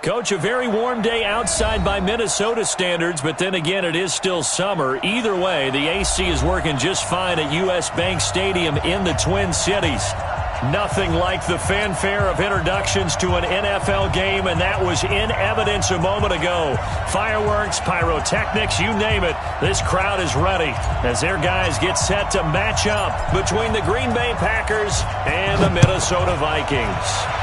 Coach, a very warm day outside by Minnesota standards, but then again, it is still summer. Either way, the AC is working just fine at U.S. Bank Stadium in the Twin Cities. Nothing like the fanfare of introductions to an NFL game, and that was in evidence a moment ago. Fireworks, pyrotechnics, you name it. This crowd is ready as their guys get set to match up between the Green Bay Packers and the Minnesota Vikings.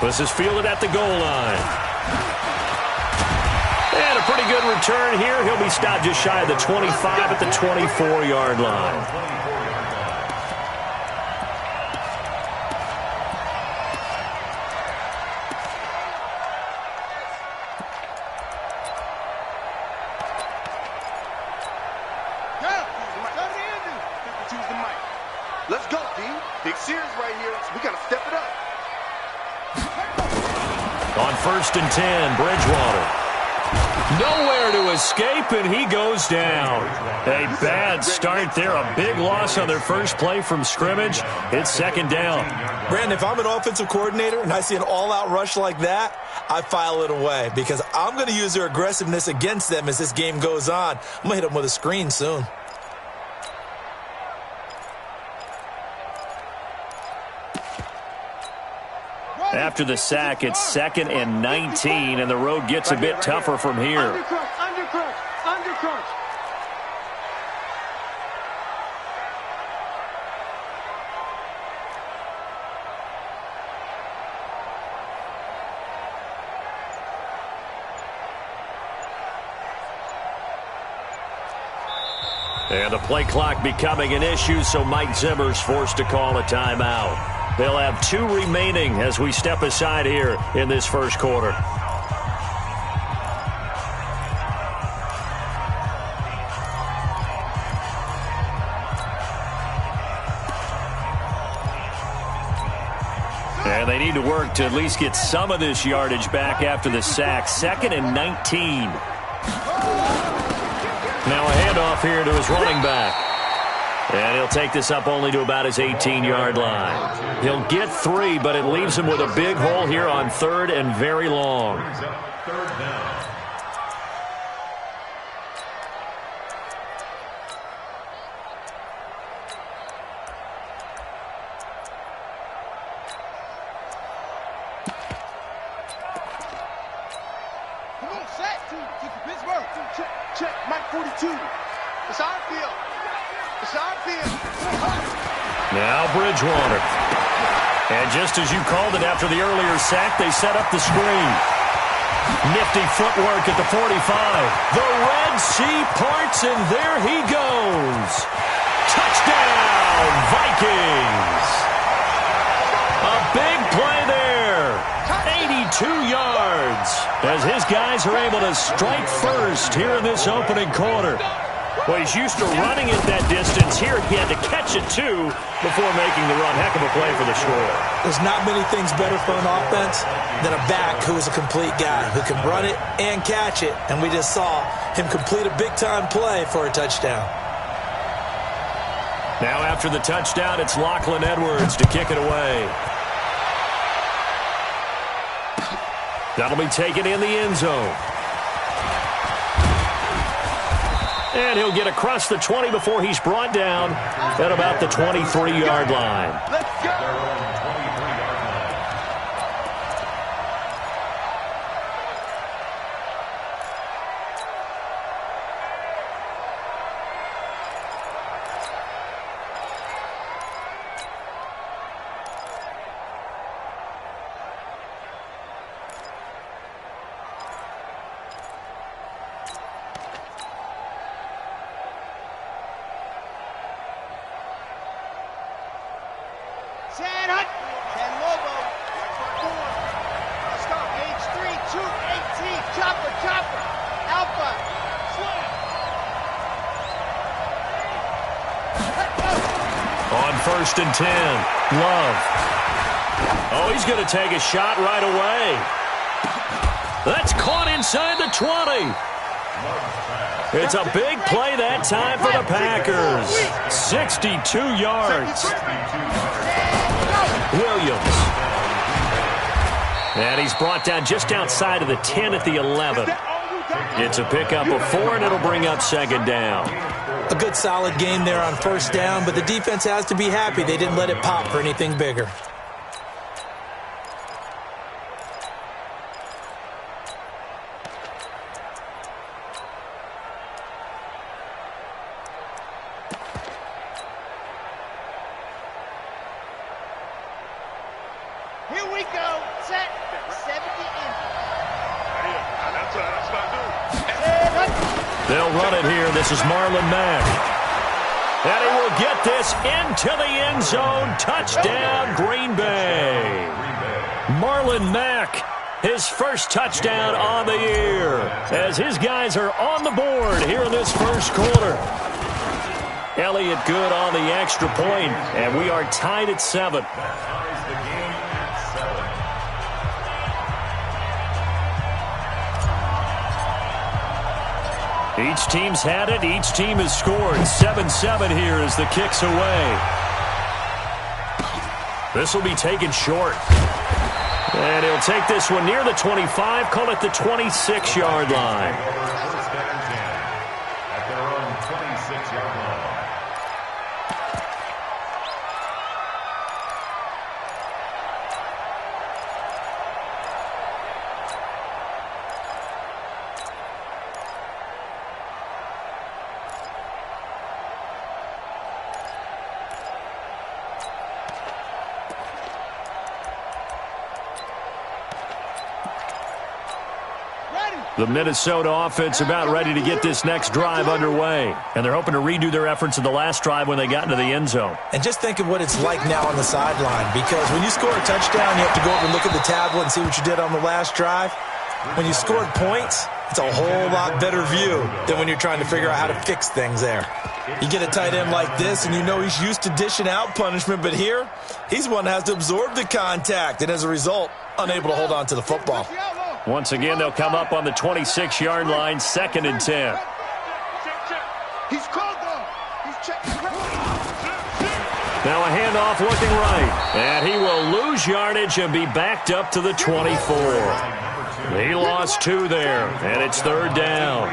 This is fielded at the goal line. And a pretty good return here. He'll be stopped just shy of the 25 at the 24-yard line. Let's go, D. Big series right here, so we got to step it up. On 1st and 10, Bridgewater. Nowhere to escape, and he goes down. A bad start there. A big loss on their first play from scrimmage. It's 2nd down. Brandon, if I'm an offensive coordinator and I see an all-out rush like that, I file it away because I'm going to use their aggressiveness against them as this game goes on. I'm going to hit them with a screen soon. After the sack, it's 2nd and 19, and the road gets a bit tougher from here. Undercrunch. And the play clock becoming an issue, so Mike Zimmer's forced to call a timeout. They'll have 2 remaining as we step aside here in this first quarter. And they need to work to at least get some of this yardage back after the sack. 2nd and 19. Now a handoff here to his running back. And he'll take this up only to about his 18-yard line. He'll get 3, but it leaves him with a big hole here on 3rd and very long. Come on, set. Keep the Pittsburgh. Check. Mike 42. It's our field. Now Bridgewater. And just as you called it after the earlier sack, they set up the screen. Nifty footwork at the 45. The Red Sea parts, and there he goes. Touchdown, Vikings. A big play there. 82 yards as his guys are able to strike first here in this opening quarter. Well, he's used to running it that distance. Here he had to catch it, too, before making the run. Heck of a play for the score. There's not many things better for an offense than a back who is a complete guy, who can run it and catch it. And we just saw him complete a big-time play for a touchdown. Now after the touchdown, it's Lachlan Edwards to kick it away. That'll be taken in the end zone. And he'll get across the 20 before he's brought down at about the 23-yard line. Let's go. On 1st and 10, Love. Oh, he's going to take a shot right away. That's caught inside the 20. It's a big play that time for the Packers. 62 yards. Williams. And he's brought down just outside of the 10 at the 11. It's a pickup of 4, and it'll bring up second down. A good solid game there on first down, but the defense has to be happy they didn't let it pop for anything bigger. Here we go. Set. 70 in. They'll run it here. This is Marlon Mack. And he will get this into the end zone. Touchdown, Green Bay. Marlon Mack, his first touchdown on the year, as his guys are on the board here in this first quarter. Elliott good on the extra point, and we are tied at 7. Each team's had it. Each team has scored. 7-7 here as the kick's away. This will be taken short. And he'll take this one near the 25, call it the 26-yard line. At their own 26-yard line. The Minnesota offense about ready to get this next drive underway. And they're hoping to redo their efforts in the last drive when they got into the end zone. And just think of what it's like now on the sideline, because when you score a touchdown, you have to go over and look at the tablet and see what you did on the last drive. When you scored points, it's a whole lot better view than when you're trying to figure out how to fix things there. You get a tight end like this, and you know he's used to dishing out punishment, but here, he's one that has to absorb the contact, and as a result, unable to hold on to the football. Once again, they'll come up on the 26-yard line, 2nd and 10. He's called though. He's checking. Now a handoff looking right. And he will lose yardage and be backed up to the 24. He lost 2 there, and it's 3rd down.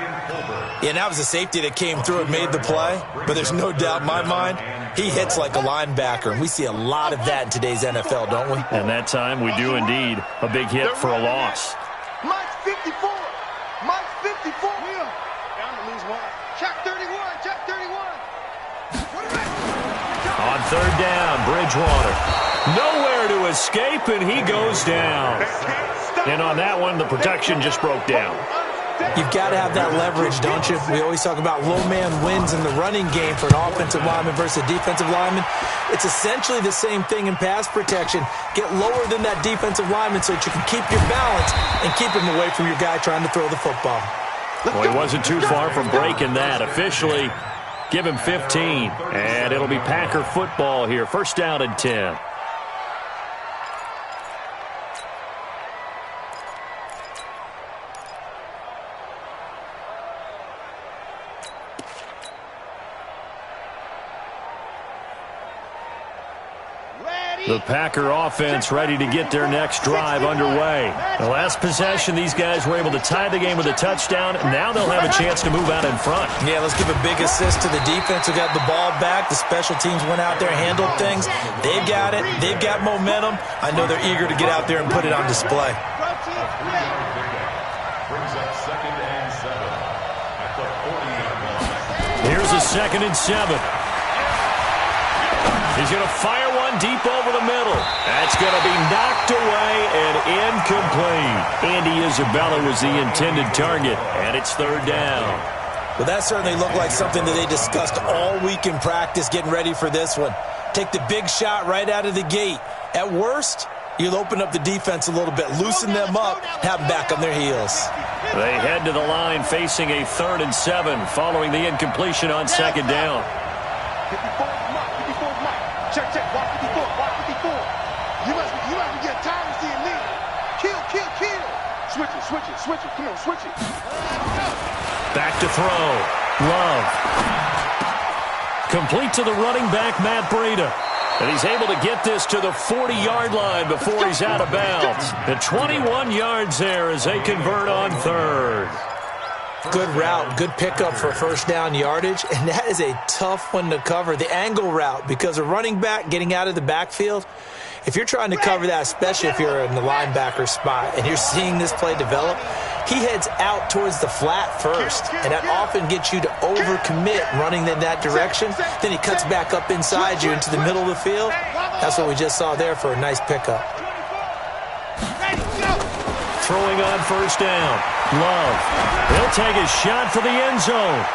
Yeah, that was a safety that came through and made the play, but there's no doubt in my mind, he hits like a linebacker, and we see a lot of that in today's NFL, don't we? And that time we do indeed. A big hit for a loss. Mike's 54. Mike's 54. Yeah. Down to lose 1. Check 31. Check 31. On 3rd down, Bridgewater. Nowhere to escape, and he goes down. And on that one, the protection just broke down. You've got to have that leverage, don't you? We always talk about low man wins in the running game for an offensive lineman versus a defensive lineman. It's essentially the same thing in pass protection. Get lower than that defensive lineman so that you can keep your balance and keep him away from your guy trying to throw the football. Well, he wasn't too far from breaking that. Officially, give him 15. And it'll be Packer football here. 1st down and 10. The Packer offense ready to get their next drive underway. The last possession, these guys were able to tie the game with a touchdown. Now they'll have a chance to move out in front. Yeah, let's give a big assist to the defense who got the ball back. The special teams went out there, handled things. They've got it. They've got momentum. I know they're eager to get out there and put it on display. Brings up 2nd and 7 at the 40-yard line. Here's a 2nd and 7. He's going to fire one deep over the middle. That's going to be knocked away and incomplete. Andy Isabella was the intended target, and it's 3rd down. Well, that certainly looked like something that they discussed all week in practice getting ready for this one. Take the big shot right out of the gate. At worst, you'll open up the defense a little bit, loosen them up, have them back on their heels. They head to the line facing a 3rd and 7 following the incompletion on 2nd down. 54 Mike. Check, watch 54, watch 54. You must be getting tired of seeing me. Kill. Switch it. Come on, switch it. Back to throw. Love. Complete to the running back, Matt Breida. And he's able to get this to the 40-yard line before he's out of bounds. And 21 yards there as they convert on third. Good route, good pickup for first down yardage, and that is a tough one to cover, the angle route, because a running back getting out of the backfield, if you're trying to cover that, especially if you're in the linebacker spot and you're seeing this play develop, he heads out towards the flat first, and that often gets you to overcommit running in that direction. Then he cuts back up inside you into the middle of the field. That's what we just saw there for a nice pickup. Throwing on first down. Love. He'll take a shot for the end zone.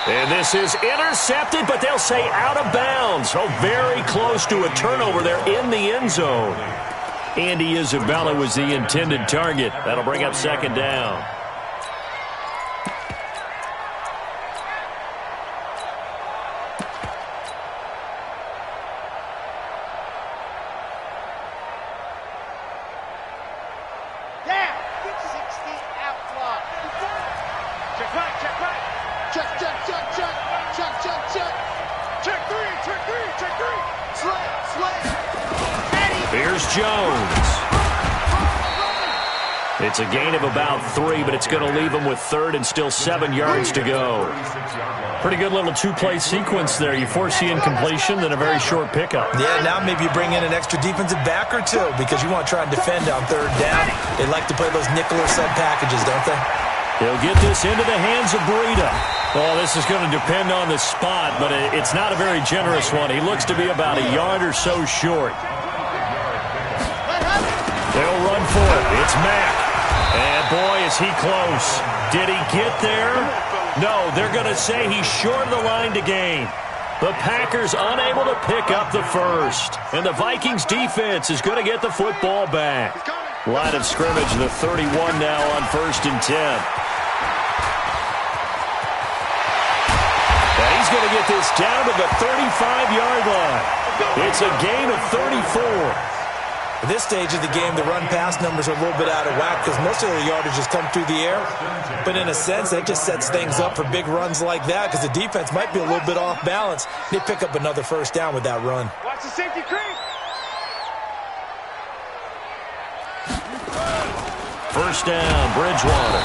And this is intercepted, but they'll say out of bounds. Oh, very close to a turnover there in the end zone. Andy Isabella was the intended target. That'll bring up second down. Here's Jones. It's a gain of about 3, but it's going to leave him with third and still 7 yards to go. Pretty good little two-play sequence there. You force the incompletion, then a very short pickup. Yeah, now maybe you bring in an extra defensive back or two because you want to try and defend on third down. They like to play those nickel or sub packages, don't they? He'll get this into the hands of Breida. Well, this is going to depend on the spot, but it's not a very generous one. He looks to be about a yard or so short. They'll run for it. It's Mack. And, boy, is he close. Did he get there? No, they're going to say he's short of the line to gain. The Packers unable to pick up the first. And the Vikings defense is going to get the football back. Line of scrimmage, the 31 now on 1st and 10. And he's going to get this down to the 35-yard line. It's a gain of 34. At this stage of the game, the run-pass numbers are a little bit out of whack because most of the yardage has come through the air. But in a sense, that just sets things up for big runs like that because the defense might be a little bit off balance. They pick up another first down with that run. Watch the safety creep. First down, Bridgewater.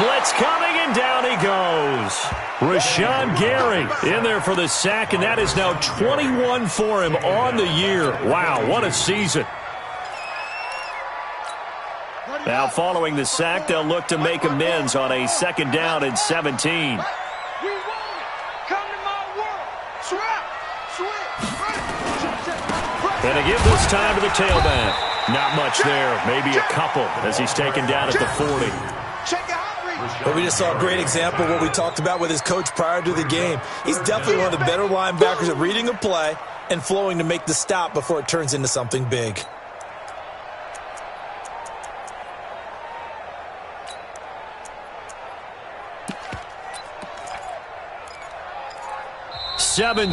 Blitz coming, and down he goes. Rashawn Gary in there for the sack, and that is now 21 for him on the year. Wow, what a season. Now following the sack, they'll look to make amends on a 2nd down and 17. We want it. Come to my world. Swap. Switch. And to give this time to the tailback. Not much there. Maybe a couple as he's taken down at the 40. Check out. But we just saw a great example of what we talked about with his coach prior to the game. He's definitely one of the better linebackers at reading a play and flowing to make the stop before it turns into something big. Seven,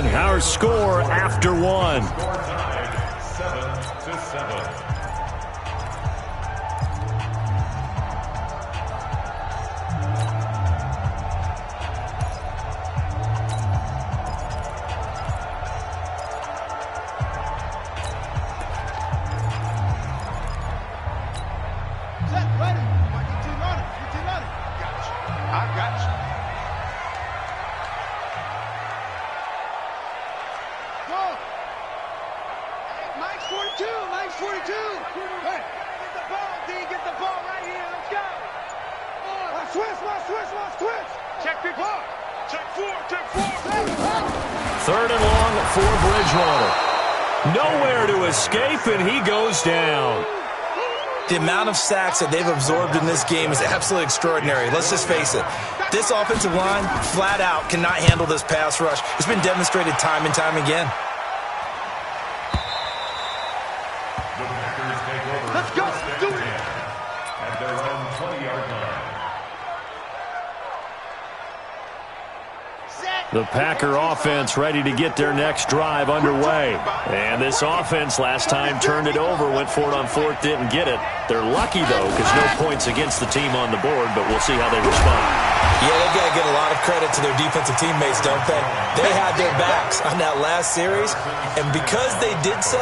our score after 1. 7-7. Third and long for Bridgewater. Nowhere to escape, and he goes down. The amount of sacks that they've absorbed in this game is absolutely extraordinary. Let's just face it. This offensive line, flat out, cannot handle this pass rush. It's been demonstrated time and time again. The Packers take over. Let's go. Do it. At their own 20-yard line. Set. The Packer offense ready to get their next drive underway. And this offense last time turned it over, went for it on fourth, didn't get it. They're lucky, though, because no points against the team on the board, but we'll see how they respond. Yeah, they've got to get a lot of credit to their defensive teammates, don't they? They had their backs on that last series, and because they did so,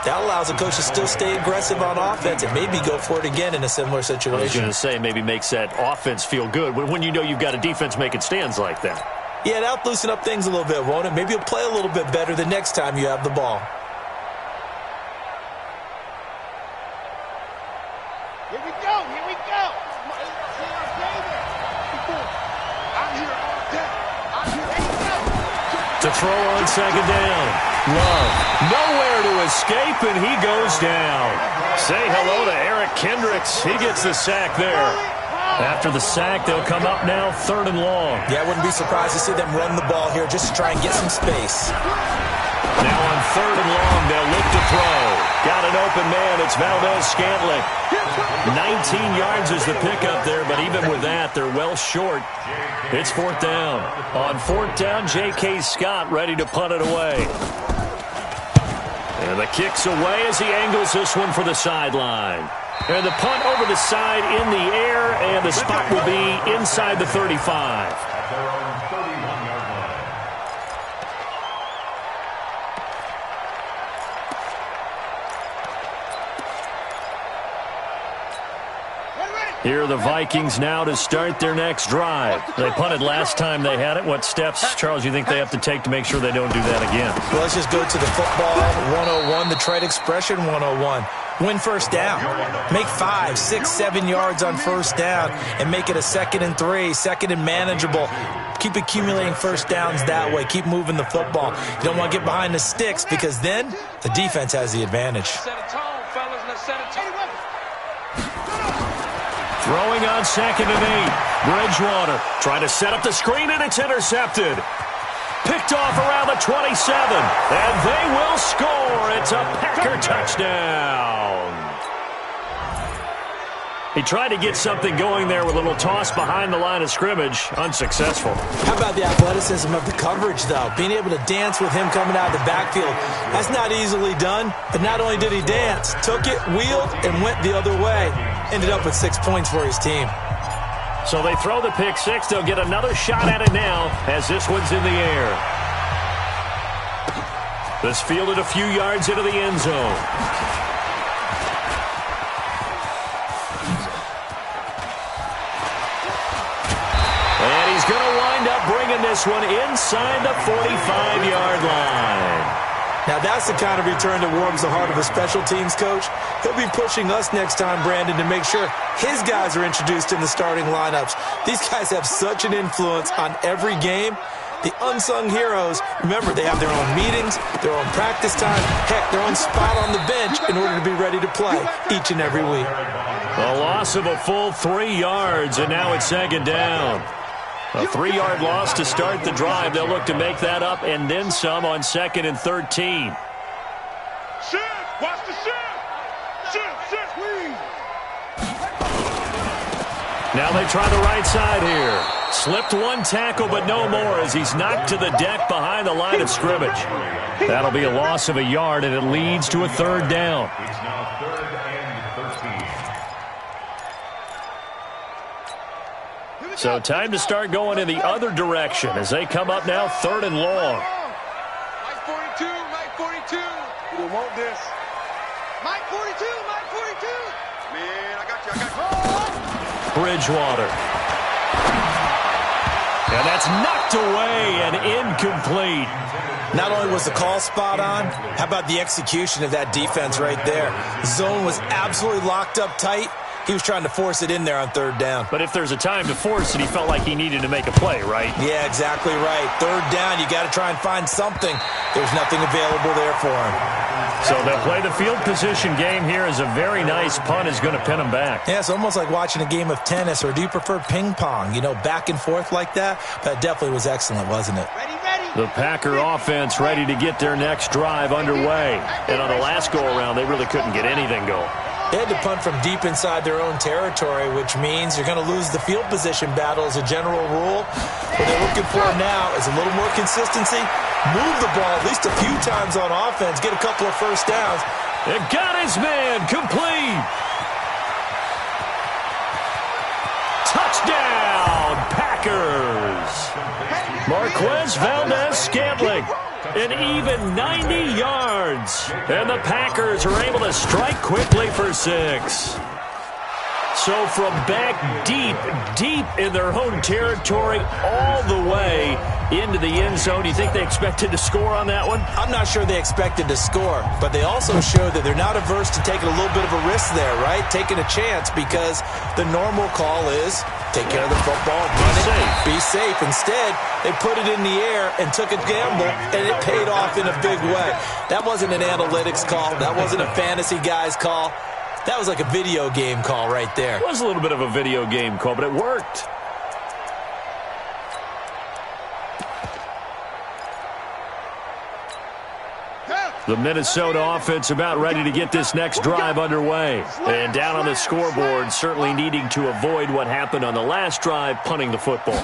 that allows the coach to still stay aggressive on offense and maybe go for it again in a similar situation. I was going to say, maybe makes that offense feel good when you know you've got a defense making stands like that. Yeah, that'll loosen up things a little bit, won't it? Maybe you'll play a little bit better the next time you have the ball. Here we go, here we go. I'm here all day. I'm here. To throw on second down. Love. Nowhere to escape, and he goes down. Say hello to Eric Kendricks. He gets the sack there. After the sack, they'll come up now, 3rd and long. Yeah, I wouldn't be surprised to see them run the ball here just to try and get some space. Now on 3rd and long, they'll look to throw. Got an open man. It's Valdez-Scantling. 19 yards is the pickup there, but even with that, they're well short. It's 4th down. On 4th down, J.K. Scott ready to punt it away. And the kick's away as he angles this one for the sideline. And the punt over the side in the air, and the spot will be inside the 35. At their own 31-yard line. Here are the Vikings now to start their next drive. They punted last time they had it. What steps, Charles, you think they have to take to make sure they don't do that again? Well, let's just go to the football 101, the trade expression 101. Win first down. Make 5, 6, 7 yards on first down and make it a 2nd and 3, 2nd and manageable. Keep accumulating first downs that way. Keep moving the football. You don't want to get behind the sticks because then the defense has the advantage. Set a tone, fellas. Let's set a tone. Throwing on 2nd and 8. Bridgewater trying to set up the screen, and it's intercepted. Picked off around the 27, and they will score. It's a Packer touchdown. He tried to get something going there with a little toss behind the line of scrimmage. Unsuccessful. How about the athleticism of the coverage, though? Being able to dance with him coming out of the backfield. That's not easily done, but not only did he dance, took it, wheeled, and went the other way. Ended up with 6 points for his team. So they throw the pick six. They'll get another shot at it now as this one's in the air. This fielded a few yards into the end zone. And he's going to wind up bringing this one inside the 45-yard line. Now, that's the kind of return that warms the heart of a special teams coach. He'll be pushing us next time, Brandon, to make sure his guys are introduced in the starting lineups. These guys have such an influence on every game. The unsung heroes, remember, they have their own meetings, their own practice time, heck, their own spot on the bench in order to be ready to play each and every week. A loss of a full 3 yards, and now it's 2nd down. A 3-yard loss to start the drive. They'll look to make that up and then some on 2nd and 13. Shift! Watch the shift! Shift, please! Now they try the right side here. Slipped one tackle, but no more as he's knocked to the deck behind the line of scrimmage. That'll be a loss of a yard, and it leads to a 3rd down. It's now 3rd and 13. So time to start going in the other direction as they come up now 3rd and long. Mike 42, Mike 42. We don't want this. Mike 42, Mike 42. Man, I got you. Bridgewater. And that's knocked away and incomplete. Not only was the call spot on, how about the execution of that defense right there? The zone was absolutely locked up tight. He was trying to force it in there on 3rd down. But if there's a time to force it, he felt like he needed to make a play, right? Yeah, exactly right. 3rd down, you got to try and find something. There's nothing available there for him. So they'll play the field position game here as a very nice punt is going to pin him back. Yeah, it's almost like watching a game of tennis, or do you prefer ping pong? You know, back and forth like that? That definitely was excellent, wasn't it? The Packer offense ready to get their next drive underway. And on the last go-around, they really couldn't get anything going. They had to punt from deep inside their own territory, which means you're going to lose the field position battle as a general rule. What they're looking for now is a little more consistency, move the ball at least a few times on offense, get a couple of first downs. It got his man complete. Touchdown, Packers. Marquez Valdez-Scantling, an even 90 yards. And the Packers are able to strike quickly for 6. So from back deep in their own territory all the way into the end zone, do you think they expected to score on that one? I'm not sure they expected to score, but they also showed that they're not averse to taking a little bit of a risk there, right? Taking a chance, because the normal call is take care of the football, run it, be safe. Instead, they put it in the air and took a gamble, and it paid off in a big way. That wasn't an analytics call. That wasn't a fantasy guy's call. That was like a video game call right there. It was a little bit of a video game call, but it worked. The Minnesota offense about ready to get this next drive underway. And down on the scoreboard, certainly needing to avoid what happened on the last drive, punting the football.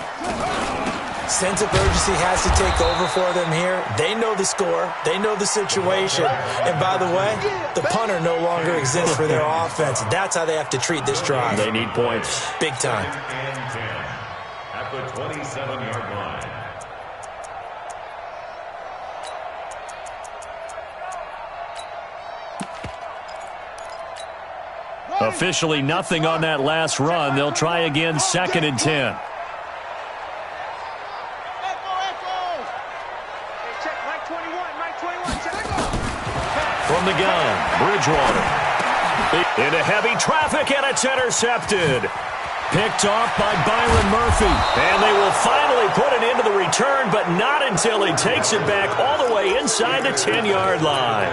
Sense of urgency has to take over for them here. They know the score. They know the situation. And by the way, the punter no longer exists for their offense. That's how they have to treat this drive. They need points. Big time. At the 27-yard line. Officially nothing on that last run. They'll try again, 2nd and 10. From the gun, Bridgewater. Into heavy traffic, and it's intercepted. Picked off by Byron Murphy. And they will finally put it into the return, but not until he takes it back all the way inside the 10-yard line.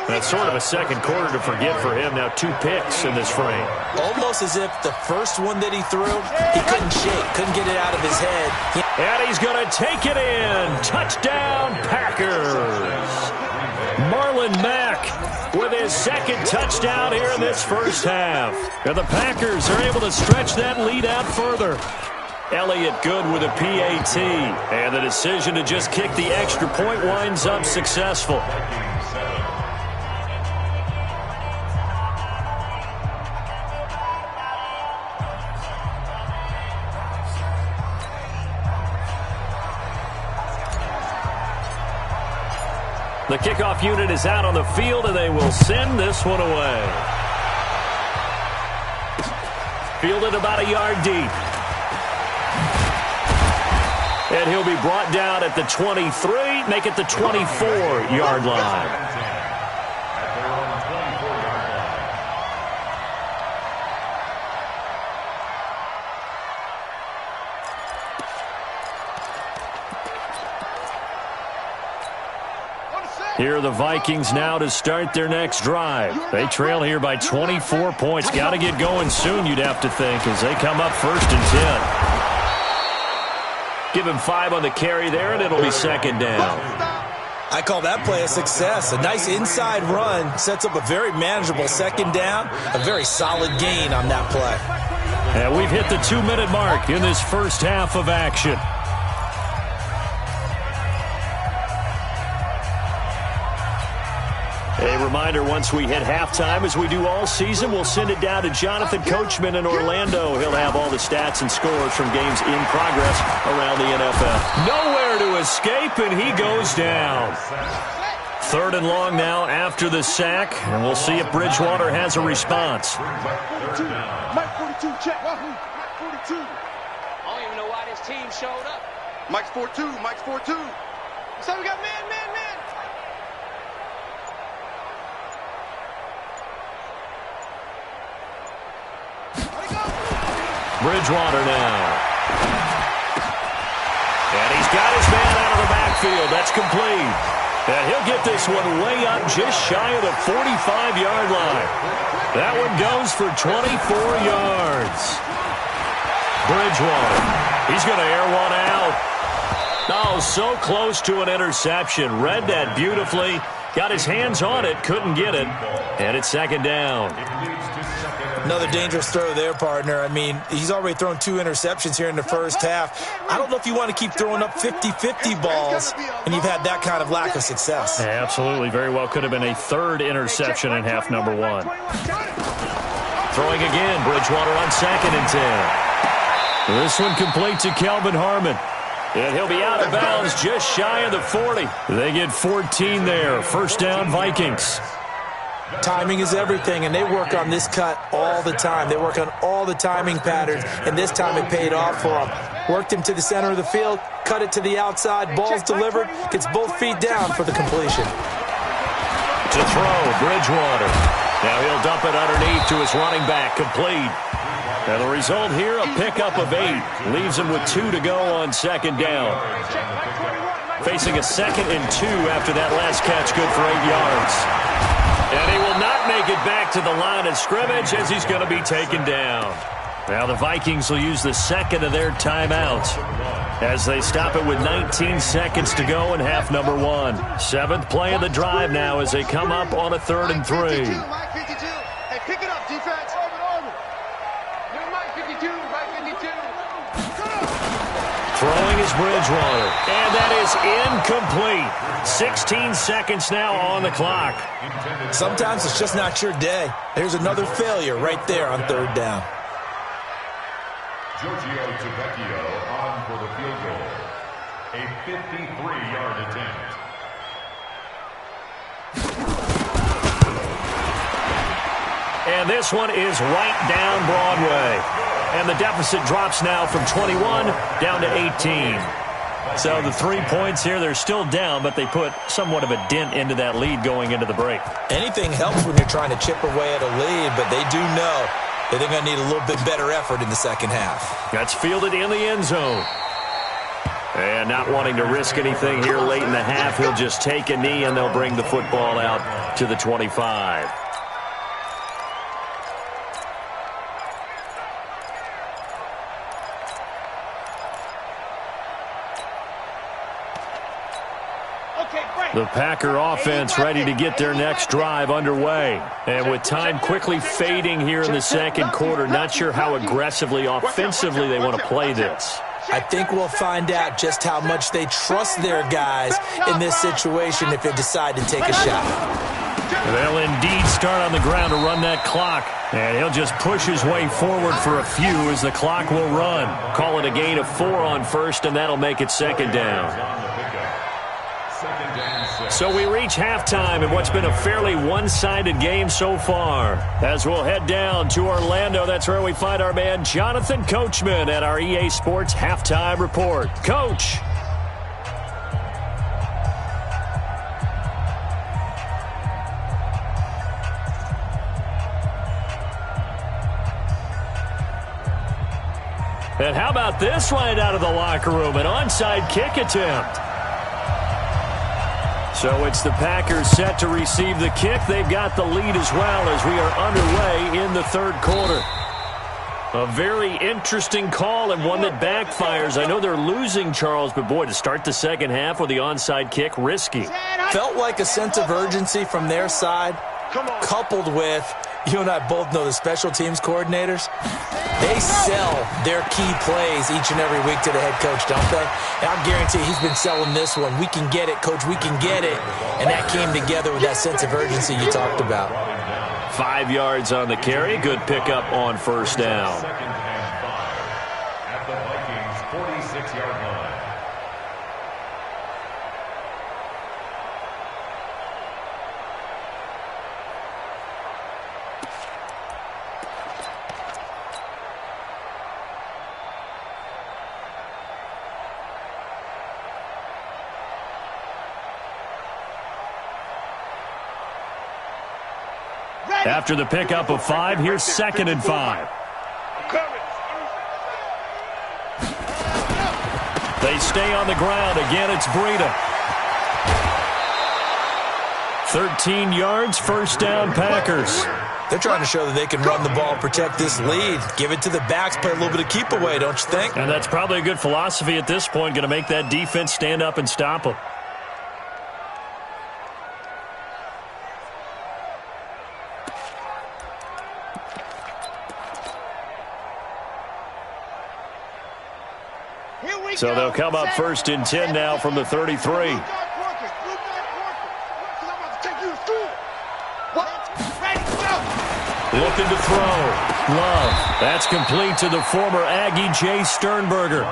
That's sort of a second quarter to forget for him. Now 2 picks in this frame. Almost as if the first one that he threw, he couldn't shake, couldn't get it out of his head. And he's going to take it in. Touchdown, Packers. Marlon Mack with his 2nd touchdown here in this first half. And the Packers are able to stretch that lead out further. Elliott good with a PAT. And the decision to just kick the extra point winds up successful. The kickoff unit is out on the field, and they will send this one away. Fielded about a yard deep. And he'll be brought down at the 23, make it the 24-yard line. Here are the Vikings now to start their next drive. They trail here by 24 points. Got to get going soon, you'd have to think, as they come up 1st and 10. Give him 5 on the carry there, and it'll be 2nd down. I call that play a success. A nice inside run sets up a very manageable 2nd down. A very solid gain on that play. And we've hit the 2-minute mark in this first half of action. A reminder, once we hit halftime, as we do all season, we'll send it down to Jonathan Coachman in Orlando. He'll have all the stats and scores from games in progress around the NFL. Nowhere to escape, and he goes down. 3rd and long now after the sack, and we'll see if Bridgewater has a response. Mike 42, check. Mike 42. I don't even know why this team showed up. Mike's 4-2, Mike's 4-2. So we got man. Bridgewater now. And he's got his man out of the backfield. That's complete. And he'll get this one way up just shy of the 45-yard line. That one goes for 24 yards. Bridgewater. He's going to air one out. Oh, so close to an interception. Read that beautifully. Got his hands on it, couldn't get it. And it's second down. Another dangerous throw there, partner. I mean, he's already thrown 2 interceptions here in the first half. I don't know if you want to keep throwing up 50-50 balls, and you've had that kind of lack of success. Absolutely. Very well could have been a 3rd interception in half number 1. Throwing again, Bridgewater on 2nd and 10. This one complete to Kelvin Harmon. And he'll be out of bounds just shy of the 40. They get 14 there. First down, Vikings. Timing is everything, and they work on this cut all the time. They work on all the timing patterns, and this time it paid off for them. Worked him to the center of the field, cut it to the outside, ball's delivered, gets both feet down for the completion. To throw, Bridgewater. Now he'll dump it underneath to his running back, complete. And the result here, a pickup of 8. Leaves him with 2 to go on second down. Facing a 2nd and 2 after that last catch, good for 8 yards. And he will not make it back to the line of scrimmage as he's going to be taken down. Now the Vikings will use the 2nd of their timeouts as they stop it with 19 seconds to go in half number 1. 7th play of the drive now as they come up on a 3rd and 3. Mike 52. Hey, pick it up, defense. Mike 52, Mike 52. Throwing is Bridgewater, and that is incomplete. 16 seconds now on the clock. Sometimes it's just not your day. There's another failure right there on 3rd down. Giorgio Tavecchio on for the field goal. A 53-yard attempt. And this one is right down Broadway. And the deficit drops now from 21 down to 18. So the 3 points here, they're still down, but they put somewhat of a dent into that lead going into the break. Anything helps when you're trying to chip away at a lead, but they do know that they're going to need a little bit better effort in the second half. That's fielded in the end zone. And not wanting to risk anything here late in the half, he'll just take a knee and they'll bring the football out to the 25. The Packer offense ready to get their next drive underway. And with time quickly fading here in the second quarter, not sure how aggressively, offensively they want to play this. I think we'll find out just how much they trust their guys in this situation if they decide to take a shot. They'll indeed start on the ground to run that clock. And he'll just push his way forward for a few as the clock will run. Call it a gain of 4 on first, and that'll make it second down. So we reach halftime in what's been a fairly one-sided game so far. As we'll head down to Orlando, that's where we find our man Jonathan Coachman at our EA Sports Halftime Report. Coach. And how about this right out of the locker room? An onside kick attempt. So it's the Packers set to receive the kick. They've got the lead as well as we are underway in the third quarter. A very interesting call and one that backfires. I know they're losing, Charles, but boy, to start the second half with the onside kick, risky. Felt like a sense of urgency from their side, coupled with, you and I both know the special teams coordinators, they sell their key plays each and every week to the head coach, don't they? And I guarantee he's been selling this one. We can get it, coach, we can get it. And that came together with that sense of urgency you talked about. 5 yards on the carry. Good pickup on first down. Second and 5 at the Vikings' 46-yard line. After the pickup of 5, here's second and 5. They stay on the ground. Again, it's Breida. 13 yards, first down, Packers. They're trying to show that they can run the ball, protect this lead. Give it to the backs, play a little bit of keep away, don't you think? And that's probably a good philosophy at this point, going to make that defense stand up and stop them. So they'll come up 1st and 10 now from the 33. Looking to throw. Love. That's complete to the former Aggie, Jay Sternberger.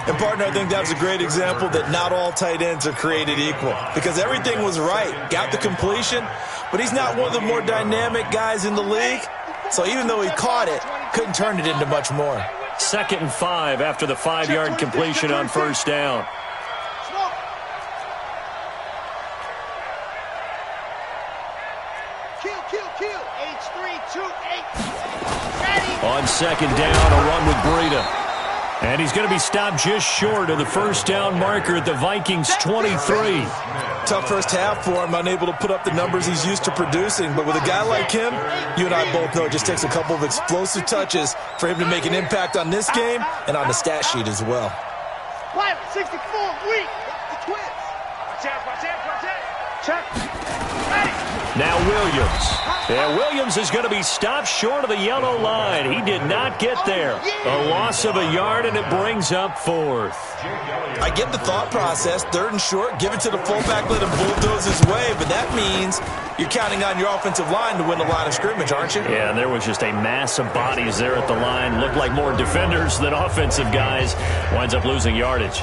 And, partner, I think that was a great example that not all tight ends are created equal because everything was right. Got the completion, but he's not one of the more dynamic guys in the league. So even though he caught it, couldn't turn it into much more. 2nd and 5 after the 5-yard completion on 1st down. On 2nd down, a run with Breida. And he's going to be stopped just short of the 1st down marker at the Vikings' 23. Tough first half for him, unable to put up the numbers he's used to producing. But with a guy like him, you and I both know it just takes a couple of explosive touches for him to make an impact on this game and on the stat sheet as well. 64, weak. The Twins. Check. Now Williams. Yeah, Williams is going to be stopped short of the yellow line. He did not get there. A loss of a yard, and it brings up 4th. I get the thought process. 3rd and short, give it to the fullback, let him bulldoze his way. But that means you're counting on your offensive line to win the line of scrimmage, aren't you? Yeah, and there was just a mass of bodies there at the line. Looked like more defenders than offensive guys. Winds up losing yardage.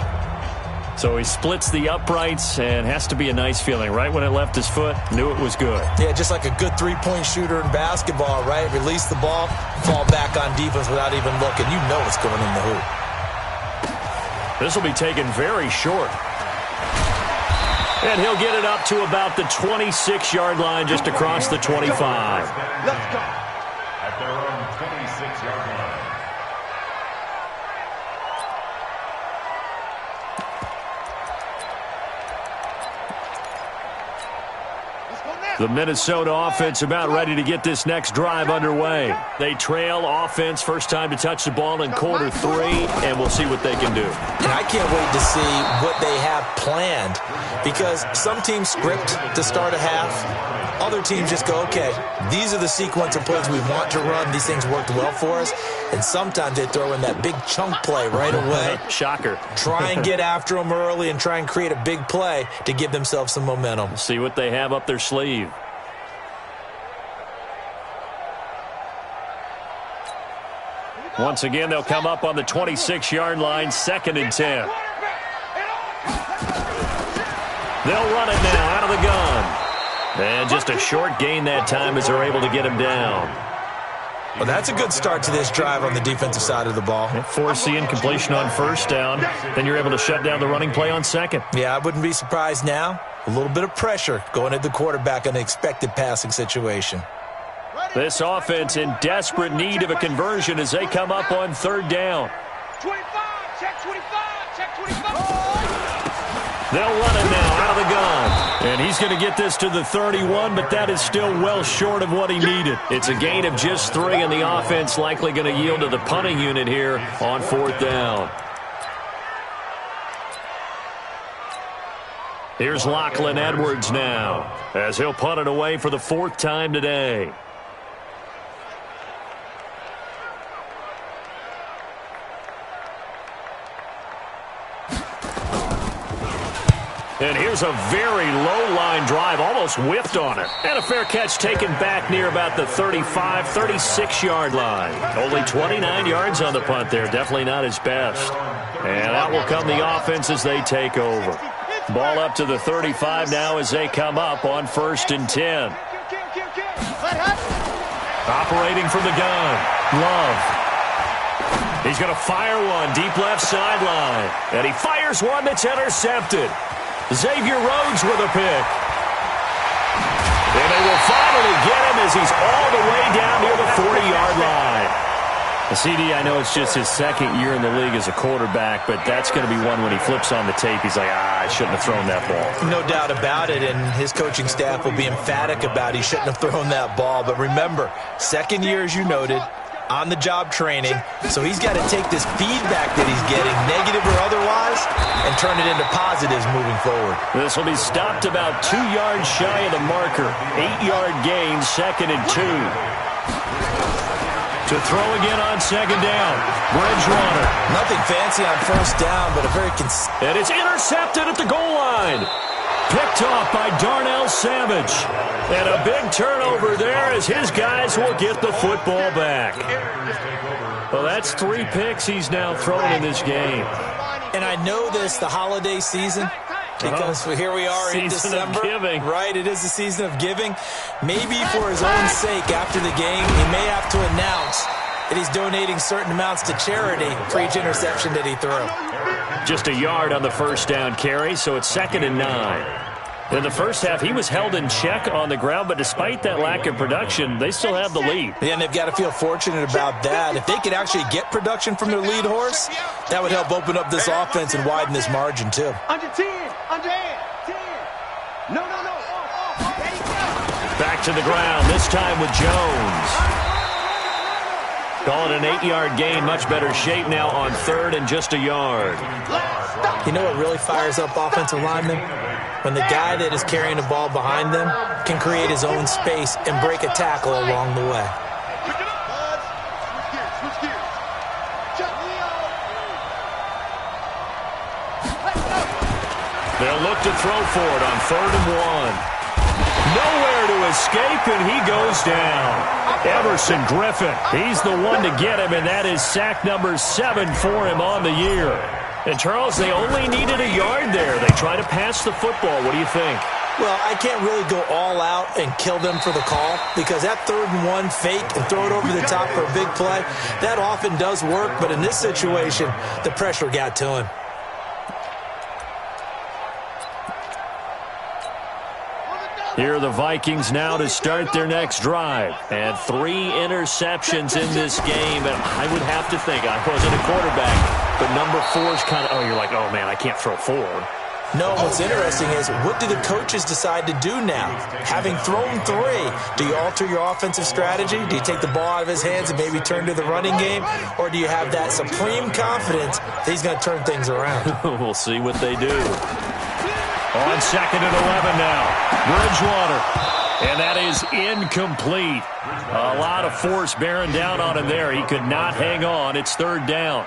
So he splits the uprights, and has to be a nice feeling. Right when it left his foot, knew it was good. Yeah, just like a good three-point shooter in basketball, right? Release the ball, fall back on defense without even looking. You know it's going in the hoop. This will be taken very short. And he'll get it up to about the 26-yard line, just across the 25. Let's go. At their own 26-yard line. The Minnesota offense about ready to get this next drive underway. They trail offense, first time to touch the ball in quarter 3, and we'll see what they can do. And I can't wait to see what they have planned because some teams script to start a half. Other teams just go, okay, these are the sequence of plays we want to run. These things worked well for us. And sometimes they throw in that big chunk play right away. Shocker. Try and get after them early and try and create a big play to give themselves some momentum. See what they have up their sleeve. Once again, they'll come up on the 26-yard line, 2nd and 10. They'll run it now out of the gun. And just a short gain that time as they're able to get him down. Well, that's a good start to this drive on the defensive side of the ball. Force the incompletion on 1st down. Then you're able to shut down the running play on 2nd. Yeah, I wouldn't be surprised now. A little bit of pressure going at the quarterback in an expected passing situation. This offense in desperate need of a conversion as they come up on 3rd down. 25, check 25, check 25. They'll run it now out of the gun. And he's going to get this to the 31, but that is still well short of what he needed. It's a gain of just 3, and the offense likely going to yield to the punting unit here on 4th down. Here's Lachlan Edwards now as he'll punt it away for the 4th time today. And here's a very low-line drive, almost whiffed on it. And a fair catch taken back near about the 35, 36-yard line. Only 29 yards on the punt there. Definitely not his best. And out will come the offense as they take over. Ball up to the 35 now as they come up on 1st and 10. Operating from the gun, Love. He's going to fire one deep left sideline. And he fires one that's intercepted. Xavier Rhodes with a pick. And they will finally get him as he's all the way down near the 40-yard line. The CD, I know it's just his 2nd year in the league as a quarterback, but that's going to be one when he flips on the tape. He's like, I shouldn't have thrown that ball. No doubt about it, and his coaching staff will be emphatic about he shouldn't have thrown that ball. But remember, 2nd year, as you noted, on-the-job training, so he's got to take this feedback that he's getting, negative or otherwise, and turn it into positives moving forward. This will be stopped about 2 yards shy of the marker. 8-yard gain, 2nd and 2. To throw again on second down. Bridgewater. Nothing fancy on first down, but a very And it's intercepted at the goal line. Picked off by Darnell Savage. And a big turnover there as his guys will get the football back. Well, that's 3 picks he's now thrown in this game. And I know this, the holiday season, because here we are in December. Season of giving. Right, it is the season of giving. Maybe for his own sake after the game, he may have to announce that he's donating certain amounts to charity for each interception that he threw. Just a yard on the first down carry, so it's 2nd and 9. In the first half, he was held in check on the ground, but despite that lack of production, they still have the lead. Yeah, and they've got to feel fortunate about that. If they could actually get production from their lead horse, that would help open up this offense and widen this margin, too. Under 10, under 10. No. There you go. Back to the ground, this time with Jones. Call it an 8-yard gain, much better shape now on 3rd and just a yard. You know what really fires up offensive linemen? When the guy that is carrying the ball behind them can create his own space and break a tackle along the way. Switch gears. They'll look to throw for it on 3rd and 1. Nowhere to escape, and he goes down. Everson Griffin, he's the one to get him, and that is sack number 7 for him on the year. And, Charles, they only needed a yard there. They try to pass the football. What do you think? Well, I can't really go all out and kill them for the call because that 3rd and 1 fake and throw it over the top for a big play, that often does work. But in this situation, the pressure got to him. Here are the Vikings now to start their next drive. And 3 interceptions in this game. And I would have to think, I wasn't a quarterback, but number 4 is kind of, you're like, oh, man, I can't throw 4. No, what's interesting is what do the coaches decide to do now? Having thrown 3, do you alter your offensive strategy? Do you take the ball out of his hands and maybe turn to the running game? Or do you have that supreme confidence that he's going to turn things around? We'll see what they do. On 2nd and 11 now. Bridgewater. And that is incomplete. A lot of force bearing down on him there. He could not hang on. It's 3rd down.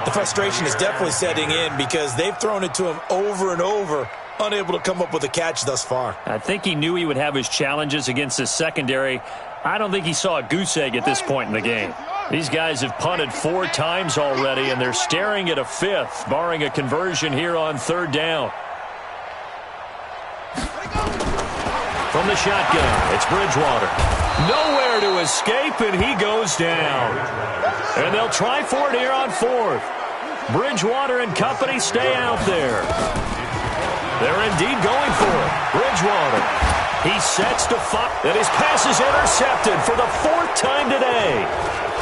The frustration is definitely setting in because they've thrown it to him over and over, unable to come up with a catch thus far. I think he knew he would have his challenges against his secondary. I don't think he saw a goose egg at this point in the game. These guys have punted 4 times already, and they're staring at a 5th, barring a conversion here on 3rd down. From the shotgun, it's Bridgewater. Nowhere to escape, and he goes down. And they'll try for it here on 4th. Bridgewater and company stay out there. They're indeed going for it. Bridgewater. He sets to fire. And his pass is intercepted for the 4th time today.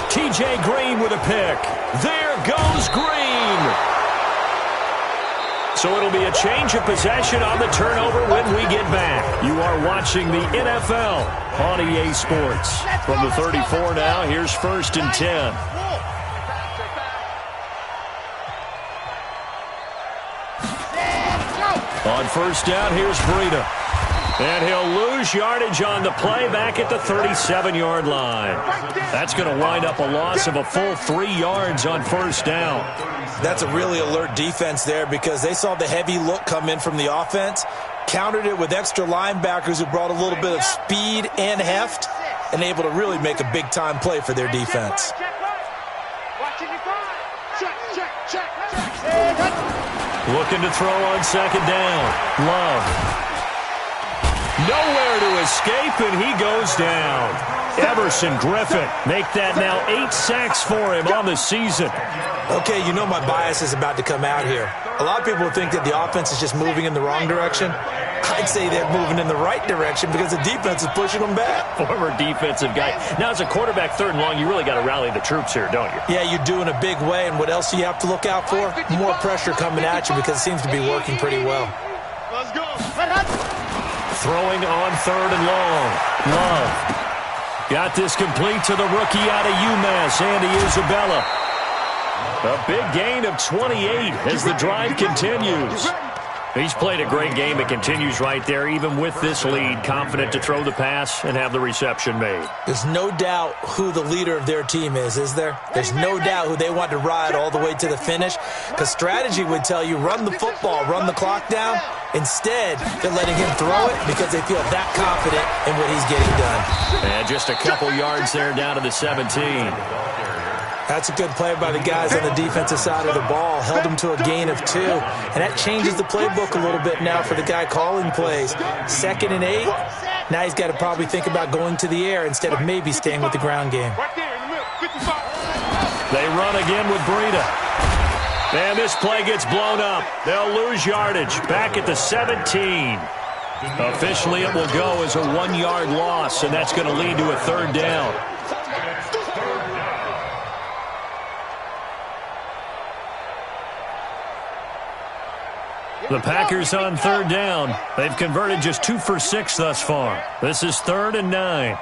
T.J. Green with a pick. There goes Green. So it'll be a change of possession on the turnover when we get back. You are watching the NFL on EA Sports. From the 34 now, here's 1st and 10. On 1st down, here's Breida. And he'll lose yardage on the play back at the 37-yard line. That's going to wind up a loss of a full 3 yards on 1st down. That's a really alert defense there because they saw the heavy look come in from the offense, countered it with extra linebackers who brought a little bit of speed and heft, and able to really make a big-time play for their defense. Looking to throw on 2nd down. Love. Nowhere to escape, and he goes down. Everson Griffin make that now 8 sacks for him on the season. Okay, you know my bias is about to come out here. A lot of people think that the offense is just moving in the wrong direction. I'd say they're moving in the right direction because the defense is pushing them back. Former defensive guy. Now, as a quarterback 3rd and long, you really got to rally the troops here, don't you? Yeah, you do in a big way. And what else do you have to look out for? More pressure coming at you because it seems to be working pretty well. Let's go. Throwing on 3rd and long. Love. Got this complete to the rookie out of UMass, Andy Isabella. A big gain of 28 as the drive continues. He's played a great game. It continues right there, even with this lead, confident to throw the pass and have the reception made. There's no doubt who the leader of their team is there? There's no doubt who they want to ride all the way to the finish, because strategy would tell you run the football, run the clock down. Instead, they're letting him throw it because they feel that confident in what he's getting done. And just a couple yards there down to the 17. That's a good play by the guys on the defensive side of the ball. Held them to a gain of 2. And that changes the playbook a little bit now for the guy calling plays. 2nd and 8. Now he's got to probably think about going to the air instead of maybe staying with the ground game. They run again with Breida. And this play gets blown up. They'll lose yardage. Back at the 17. Officially, it will go as a 1-yard loss, and that's going to lead to a 3rd down. The Packers on 3rd down. They've converted just 2 for 6 thus far. This is 3rd and 9.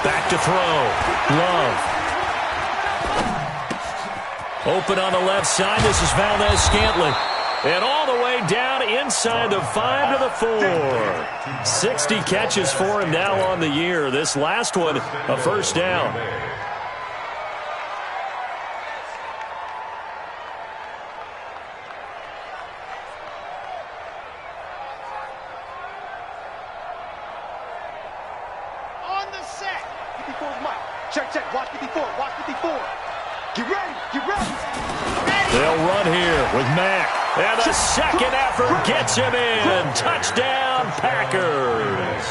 Back to throw. Love. Open on the left side. This is Valdez-Scantling. And all the way down inside the 5 to the 4. 60 catches for him now on the year. This last one, a 1st down. Check, watch 54, watch 54. Get ready. They'll run here with Mack. And the second effort gets him in. Touchdown, Packers.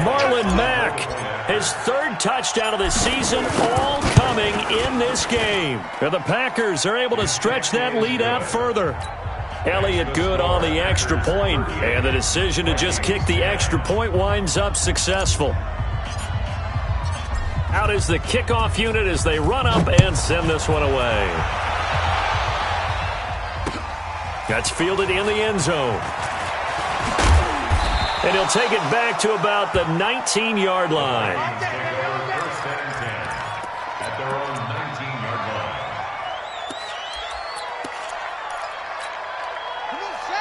Marlon Mack, his 3rd touchdown of the season, all coming in this game. And the Packers are able to stretch that lead out further. Elliott good on the extra point, and the decision to just kick the extra point winds up successful. Out is the kickoff unit as they run up and send this one away. That's fielded in the end zone. And he'll take it back to about the 19-yard line. At their own 19-yard line.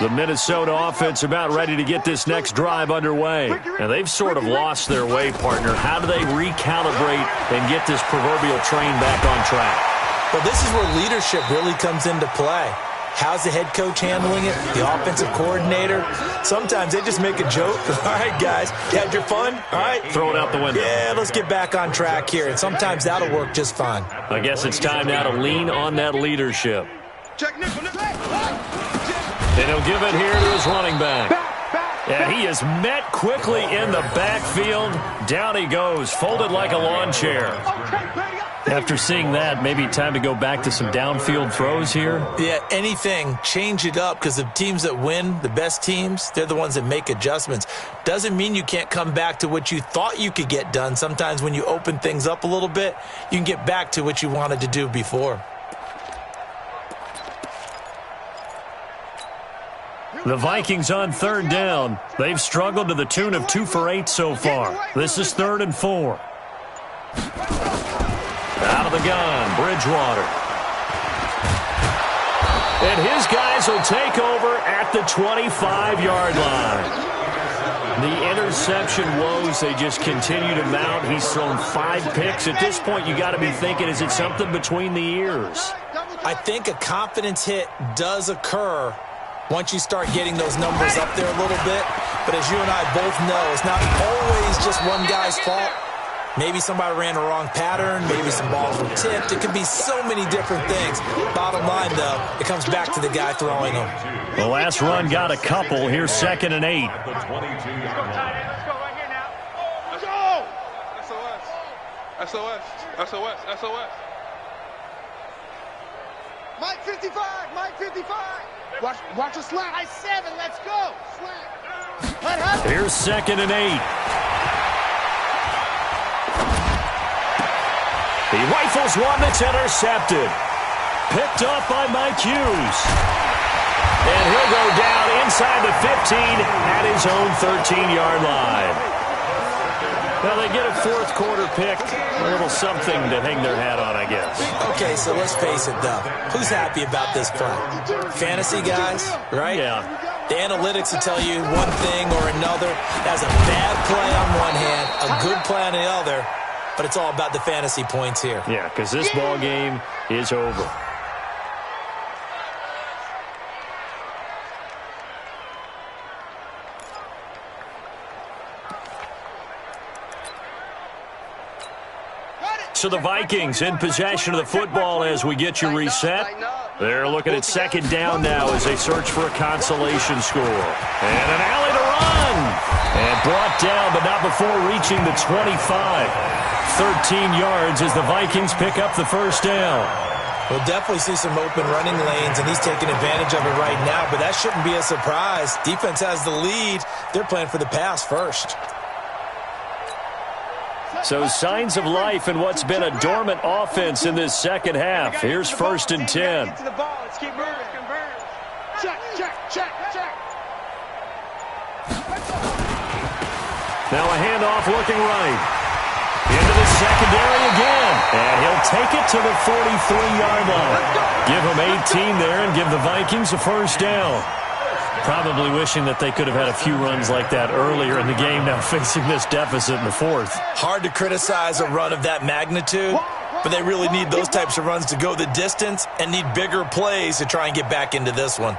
The Minnesota offense about ready to get this next drive underway. And they've sort of lost their way, partner. How do they recalibrate and get this proverbial train back on track? Well, this is where leadership really comes into play. How's the head coach handling it? The offensive coordinator? Sometimes they just make a joke. All right, guys, you had your fun? All right. Throw it out the window. Yeah, let's get back on track here. And sometimes that'll work just fine. I guess it's time now to lean on that leadership. Check, nickel. And he'll give it here to his running back. And he is met quickly in the backfield. Down he goes, folded like a lawn chair. After seeing that, maybe time to go back to some downfield throws here. Yeah, anything. Change it up, because the teams that win, the best teams, they're the ones that make adjustments. Doesn't mean you can't come back to what you thought you could get done. Sometimes when you open things up a little bit, you can get back to what you wanted to do before. The Vikings on 3rd down. They've struggled to the tune of 2 for 8 so far. This is 3rd and 4. Out of the gun, Bridgewater. And his guys will take over at the 25-yard line. The interception woes, they just continue to mount. He's thrown 5 picks. At this point, you got to be thinking, is it something between the ears? I think a confidence hit does occur once you start getting those numbers up there a little bit. But as you and I both know, it's not always just one guy's fault. Maybe somebody ran a wrong pattern. Maybe some balls were tipped. It could be so many different things. Bottom line, though, it comes back to the guy throwing them. The last run got a couple. Here's 2nd and 8. Let's go right here now. Let's go. SOS. Mike 55. Watch the slack. I-7, let's go. Slack. Here's 2nd and 8. He rifles one that's intercepted. Picked up by Mike Hughes. And he'll go down inside the 15 at his own 13-yard line. Well, they get a fourth quarter pick. A little something to hang their hat on, I guess. Okay, so let's face it, though. Who's happy about this play? Fantasy guys, right? Yeah. The analytics will tell you one thing or another. That's a bad play on one hand, a good play on the other, but it's all about the fantasy points here. Yeah, because this ball game is over. So the Vikings in possession of the football as we get you reset. They're looking at second down now as they search for a consolation score. And an alley to run. And brought down, but not before reaching the 25. 13 yards as the Vikings pick up the first down. We'll definitely see some open running lanes, and he's taking advantage of it right now, but that shouldn't be a surprise. Defense has the lead. They're playing for the pass first. So signs of life in what's been a dormant offense in this second half. Here's 1st and 10. Get to the ball. Let's keep moving. Check, check, check, check. Now a handoff looking right. Into the secondary again. And he'll take it to the 43-yard line. Give him 18 there and give the Vikings a first down. Probably wishing that they could have had a few runs like that earlier in the game, now facing this deficit in the fourth. Hard to criticize a run of that magnitude, but they really need those types of runs to go the distance and need bigger plays to try and get back into this one.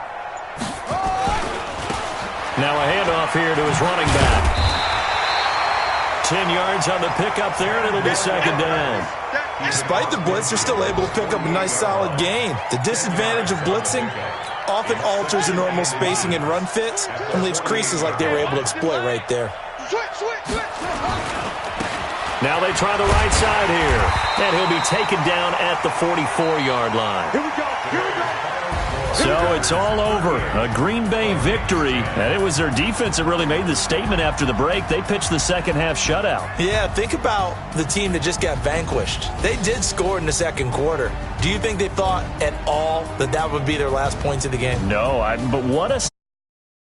Now a handoff here to his running back. 10 yards on the pickup there, and it'll be second down. Despite the blitz, they're still able to pick up a nice solid gain. The disadvantage of blitzing often alters the normal spacing and run fits and leaves creases like they were able to exploit right there. Now they try the right side here, and he'll be taken down at the 44-yard line. Here we go. Here we go. So it's all over. A Green Bay victory, and it was their defense that really made the statement after the break. They pitched the second half shutout. Yeah, think about the team that just got vanquished. They did score in the second quarter. Do you think they thought at all that that would be their last points of the game? No, but what a